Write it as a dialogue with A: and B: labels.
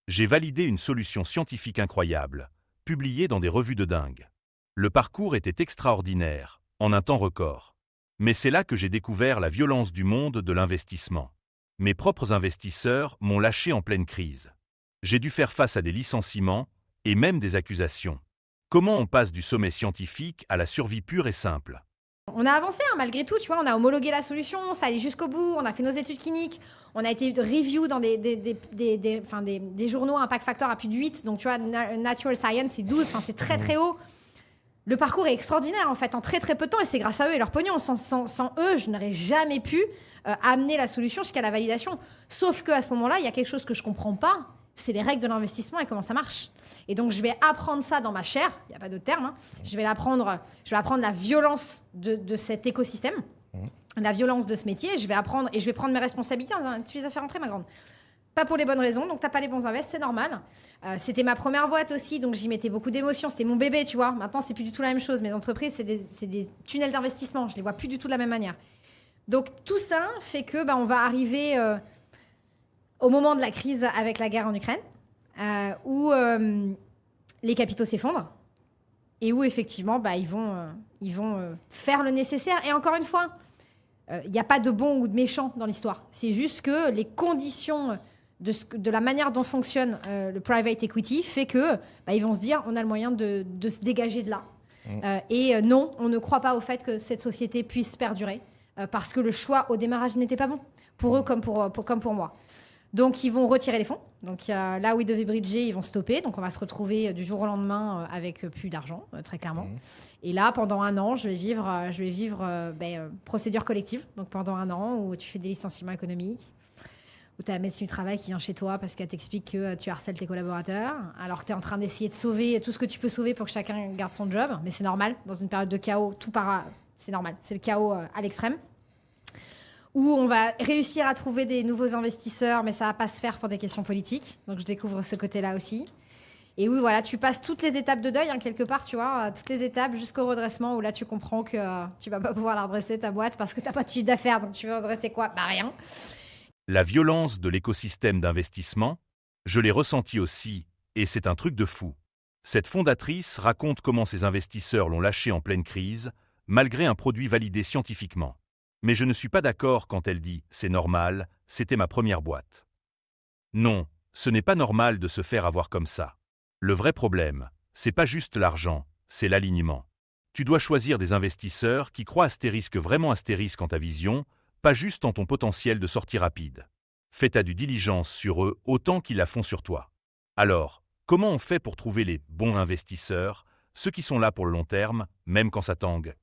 A: J'ai validé une solution scientifique incroyable, publiée dans des revues de dingue. Le parcours était extraordinaire, en un temps record. Mais c'est là que j'ai découvert la violence du monde de l'investissement. Mes propres investisseurs m'ont lâché en pleine crise. J'ai dû faire face à des licenciements et même des accusations. Comment on passe du sommet scientifique à la survie pure et simple?
B: On a avancé hein, malgré tout, tu vois, on a homologué la solution, ça allait jusqu'au bout, on a fait nos études cliniques, on a été review dans des journaux, Impact Factor à plus de 8, donc tu vois, Natural Science c'est 12, enfin c'est très très haut. Le parcours est extraordinaire en fait, en très très peu de temps, et c'est grâce à eux et leur pognon. Sans eux, je n'aurais jamais pu amener la solution jusqu'à la validation. Sauf qu'à ce moment-là, il y a quelque chose que je comprends pas, c'est les règles de l'investissement et comment ça marche. Et donc, je vais apprendre ça dans ma chair, il n'y a pas d'autre terme, hein. Je vais apprendre la violence de cet écosystème, la violence de ce métier, je vais apprendre et je vais prendre mes responsabilités. Tu les as fait rentrer, ma grande. Pas pour les bonnes raisons, donc t'as pas les bons invests, c'est normal. C'était ma première boîte aussi, donc j'y mettais beaucoup d'émotion. C'était mon bébé, tu vois. Maintenant, c'est plus du tout la même chose. Mes entreprises, c'est des tunnels d'investissement. Je les vois plus du tout de la même manière. Donc tout ça fait que on va arriver au moment de la crise avec la guerre en Ukraine, où les capitaux s'effondrent et où effectivement, ils vont faire le nécessaire. Et encore une fois, il n'y a pas de bon ou de méchant dans l'histoire. C'est juste que les conditions de la manière dont fonctionne le private equity fait que ils vont se dire on a le moyen de se dégager de là. Et non, on ne croit pas au fait que cette société puisse perdurer parce que le choix au démarrage n'était pas bon pour eux comme pour moi. Donc ils vont retirer les fonds. Donc là où ils devaient bridger, ils vont stopper. Donc on va se retrouver du jour au lendemain avec plus d'argent, très clairement. Et là, pendant un an, je vais vivre procédure collective. Donc pendant un an où tu fais des licenciements économiques, où tu as la médecine du travail qui vient chez toi parce qu'elle t'explique que tu harcèles tes collaborateurs, alors que tu es en train d'essayer de sauver tout ce que tu peux sauver pour que chacun garde son job. Mais c'est normal, dans une période de chaos, c'est normal, c'est le chaos à l'extrême. Où on va réussir à trouver des nouveaux investisseurs, mais ça va pas se faire pour des questions politiques. Donc je découvre ce côté-là aussi. Et où voilà, tu passes toutes les étapes de deuil, hein, quelque part, tu vois, toutes les étapes jusqu'au redressement, où là tu comprends que tu vas pas pouvoir la redresser, ta boîte, parce que t'as pas de chiffre d'affaires. Donc tu veux redresser quoi? Rien.
A: La violence de l'écosystème d'investissement, je l'ai ressentie aussi, et c'est un truc de fou. Cette fondatrice raconte comment ses investisseurs l'ont lâchée en pleine crise, malgré un produit validé scientifiquement. Mais je ne suis pas d'accord quand elle dit « c'est normal, c'était ma première boîte ». Non, ce n'est pas normal de se faire avoir comme ça. Le vrai problème, c'est pas juste l'argent, c'est l'alignement. Tu dois choisir des investisseurs qui croient vraiment astérisque en ta vision, pas juste en ton potentiel de sortie rapide. Fais ta due diligence sur eux autant qu'ils la font sur toi. Alors, comment on fait pour trouver les bons investisseurs, ceux qui sont là pour le long terme, même quand ça tangue?